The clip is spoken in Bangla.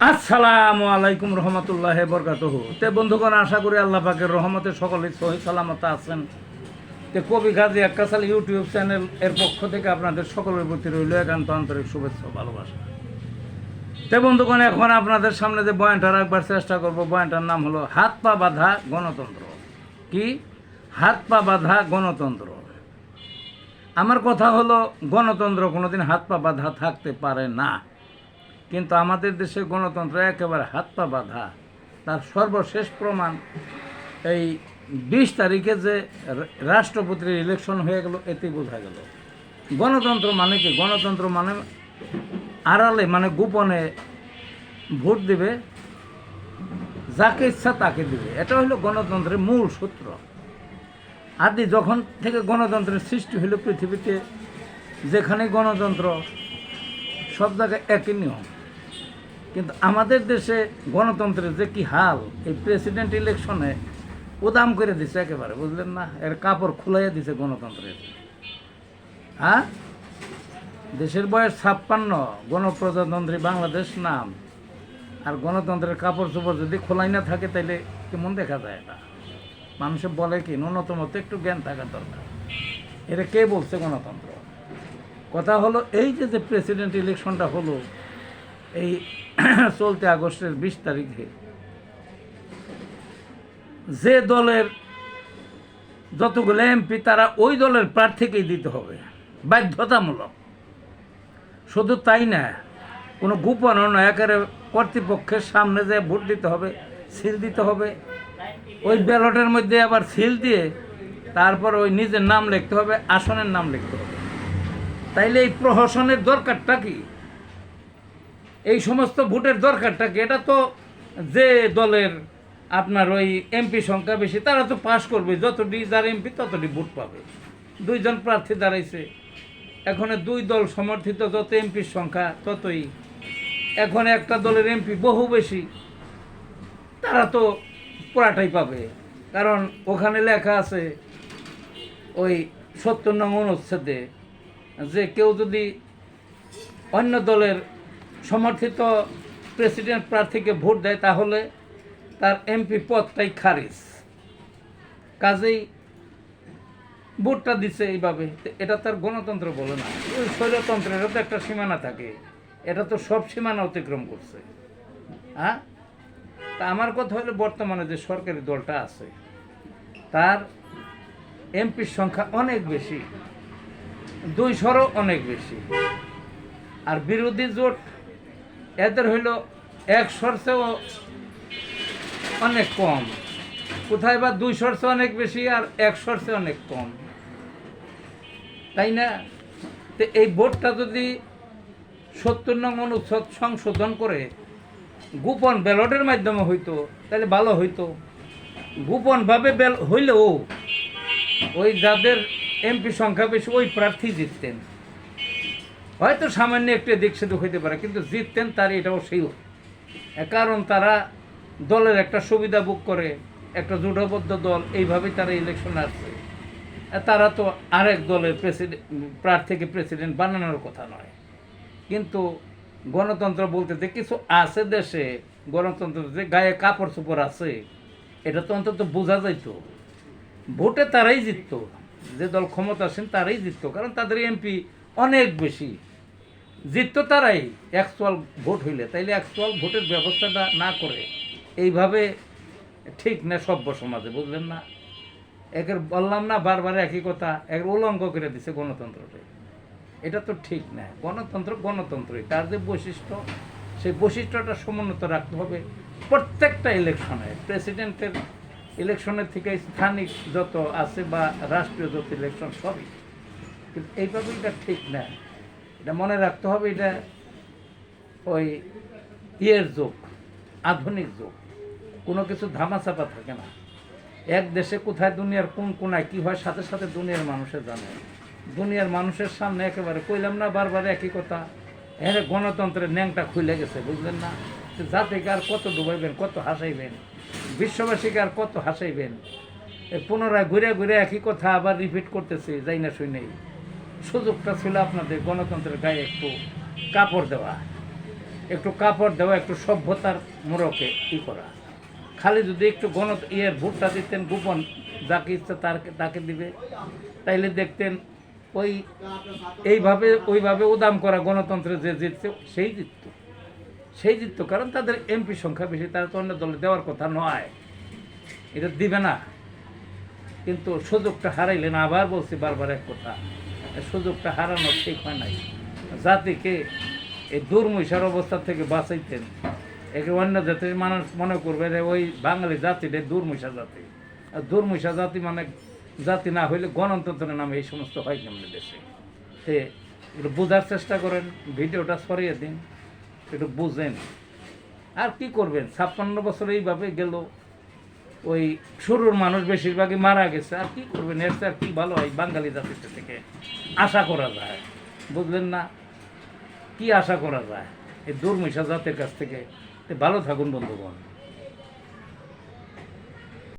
আসসালামু আলাইকুম রহমতুল্লাহ বরকাতুহু। তে বন্ধুগণ, আশা করি আল্লাহ পাকের রহমতে সকলেই সহি সালামত আছেন। তে কবি গাজী আক্কাসাল ইউটিউব চ্যানেল এর পক্ষ থেকে আপনাদের সকলের প্রতি রইল একান্ত আন্তরিক শুভেচ্ছা ভালোবাসা। তে বন্ধুগণ, এখন আপনাদের সামনে যে বয়ানটা রাখবার চেষ্টা করব, বয়ানটার নাম হলো হাত পা বাঁধা গণতন্ত্র। কি হাত পা বাঁধা গণতন্ত্র? আমার কথা হলো, গণতন্ত্র কোনোদিন হাত পা বাঁধা থাকতে পারে না, কিন্তু আমাদের দেশে গণতন্ত্র একেবারে হাত পা বাঁধা। তার সর্বশেষ প্রমাণ এই 20 তারিখে যে রাষ্ট্রপতির ইলেকশন হয়ে গেল, এতেই বোঝা গেল গণতন্ত্র মানে কি। গণতন্ত্র মানে আড়ালে, মানে গোপনে ভোট দিবে, যাকে ইচ্ছা তাকে দিবে। এটা হলো গণতন্ত্রের মূল সূত্র। আদি যখন থেকে গণতন্ত্রের সৃষ্টি হলো পৃথিবীতে, যেখানে গণতন্ত্র সব জায়গায় একই নিয়ম। কিন্তু আমাদের দেশে গণতন্ত্রের যে কি হাল, এই প্রেসিডেন্ট ইলেকশনে উদাম করে দিছে একেবারে, বুঝলেন না? এর কাপড় খুলাইয়া দিছে গণতন্ত্রের। হ্যাঁ, দেশের বয়স 56, গণপ্রজাতন্ত্রী বাংলাদেশ নাম, আর গণতন্ত্রের কাপড় চোপড় যদি খোলাই না থাকে তাইলে কেমন দেখা যায়? এটা মানুষে বলে কি, ন্যূনতম তো একটু জ্ঞান থাকা দরকার। এটা কে বলছে গণতন্ত্র? কথা হলো, এই যে প্রেসিডেন্ট ইলেকশনটা হলো এই চলতি আগস্টের 20 তারিখে, যে দলের যতগুলো এমপি তারা ওই দলের প্রার্থীকেই দিতে হবে, বাধ্যতামূলক। শুধু তাই না, কোনো গোপনও নয়, একেবারে কর্তৃপক্ষের সামনে যে ভোট দিতে হবে, সিল দিতে হবে। ওই ব্যালটের মধ্যে আবার সিল দিয়ে তারপর ওই নিজের নাম লিখতে হবে, আসনের নাম লিখতে হবে। তাইলে এই প্রহসনের দরকারটা কি? এই সমস্ত ভোটের দরকারটা কি? এটা তো যে দলের আপনার ওই এমপি সংখ্যা বেশি তারা তো পাস করবে, যতটি যার এমপি ততটি ভোট পাবে। 2 জন প্রার্থী দাঁড়াইছে, এখন 2 দল সমর্থিত যত এমপির সংখ্যা ততই। এখন একটা দলের এমপি বহু বেশি, তারা তো পুরাটাই পাবে। কারণ ওখানে লেখা আছে ওই 70 নং অনুচ্ছেদে, যে কেউ যদি অন্য দলের সমর্থিত প্রেসিডেন্ট প্রার্থীকে ভোট দেয় তাহলে তার এমপি পদটাই খারিজ। কাজেই ভোটটা দিচ্ছে এইভাবে। এটা তার গণতন্ত্র বলে না, ওই স্বৈরতন্ত্রেরও তো একটা সীমানা থাকে। এটা তো সব সীমানা অতিক্রম করছে। হ্যাঁ, তা আমার কথা হলো, বর্তমানে যে সরকারি দলটা আছে তার এমপির সংখ্যা অনেক বেশি, 200-ও অনেক বেশি। আর বিরোধী জোট এদের হইল 100-র চেয়েও অনেক কম। কোথায় বা 200-র চেয়ে অনেক বেশি, আর 100-র চেয়ে অনেক কম, তাই না? তো এই ভোটটা যদি 70 নং অনুচ্ছেদ সংশোধন করে গোপন ব্যালটের মাধ্যমে হইতো তাহলে ভালো হইতো। গোপনভাবে হইলেও ওই যাদের এমপি সংখ্যা বেশি ওই প্রার্থী জিততেন। হয়তো সামান্য একটু দিক সেদিক হইতে পারে, কিন্তু জিততেন তার, এটাও সেই। কারণ তারা দলের একটা সুবিধা ভোগ করে, একটা জোটবদ্ধ দল, এইভাবেই তারা ইলেকশনে আসছে। তারা তো আরেক দলের প্রার্থীকে প্রেসিডেন্ট বানানোর কথা নয়। কিন্তু গণতন্ত্র বলতে যে কিছু আছে দেশে, গণতন্ত্র যে গায়ে কাপড় চোপড় আছে, এটা তো অন্তত বোঝা যাইতো। ভোটে তারাই জিতত, যে দল ক্ষমতাসীন তারাই জিতত, কারণ তাদের এমপি অনেক বেশি। জিতত তারাই অ্যাকচুয়াল ভোট হইলে। তাইলে অ্যাকচুয়াল ভোটের ব্যবস্থাটা না করে এইভাবে ঠিক না সভ্য সমাজে, বুঝলেন না? একের বললাম না বারবার একই কথা, এক উলঙ্গ করে দিছে গণতন্ত্রকে। এটা তো ঠিক না। গণতন্ত্র গণতন্ত্রই, তার যে বৈশিষ্ট্য, সেই বৈশিষ্ট্যটা সমুন্নত রাখতে হবে প্রত্যেকটা ইলেকশনে। প্রেসিডেন্টের ইলেকশনের থেকে স্থানিক যত আছে বা রাষ্ট্রীয় যত ইলেকশন সবই। কিন্তু এইভাবে এটা ঠিক না। এটা মনে রাখতে হবে, এটা ওই যুগ, আধুনিক যুগ। কোনো কিছু ধামাচাপা থাকে না। এক দেশে কোথায় দুনিয়ার কোন কোনায় কী হয়, সাথে সাথে দুনিয়ার মানুষে জানে। দুনিয়ার মানুষের সামনে একেবারে কইলাম না বারবার একই কথা, হ্যাঁ গণতন্ত্রের ন্যাংটা খুলে গেছে, বুঝলেন না? জাতিকে আর কত ডুবাইবেন, কত হাসাইবেন, বিশ্ববাসীকে আর কত হাসাইবেন? পুনরায় ঘুরে ঘুরে একই কথা আবার রিপিট করতেছে, যাই না শুই নেই। সুযোগটা ছিল আপনাদের গণতন্ত্রের গায়ে একটু কাপড় দেওয়া। একটু কাপড় দেওয়া, একটু সভ্যতার মোড়কে ই করা। খালি যদি একটু ভোটটা দিতেন গোপন, যাকে ইচ্ছা তাকে দিবে, তাইলে দেখতেন ওই ওইভাবে উদাম করা গণতন্ত্রে যে জিতছে সেই জিততো, কারণ তাদের এমপি সংখ্যা বেশি, তারা তো অন্য দলে দেওয়ার কথা নয়, এটা দিবে না। কিন্তু সুযোগটা হারাইলেন। আবার বলছি বারবার এক কথা, সুযোগটা হারানো ঠিক হয় নাই। জাতিকে এই দুর্মূষার অবস্থা থেকে বাঁচাইতেন, একে অন্য জাতির মানুষ মনে করবে যে ওই বাঙালি জাতিটা দুর্মূষা জাতি। আর দুর্মূষা জাতি মানে জাতি না হইলে গণতন্ত্রের নামে এই সমস্ত হয় কেমন দেশে। সে একটু বোঝার চেষ্টা করেন, ভিডিওটা সরিয়ে দিন, একটু বুঝেন। আর কি করবেন, 56 বছর এইভাবে গেল, ওই শুরুর মানুষ বেশিরভাগই মারা গেছে। আর কি করবেন, এর আর কি ভালো হয় বাঙালি জাতির থেকে আশা করা যায়? বুঝলেন না, কি আশা করা যায় এই দুর্মূষা জাতির কাছ থেকে? ভালো থাকুন বন্ধুগণ।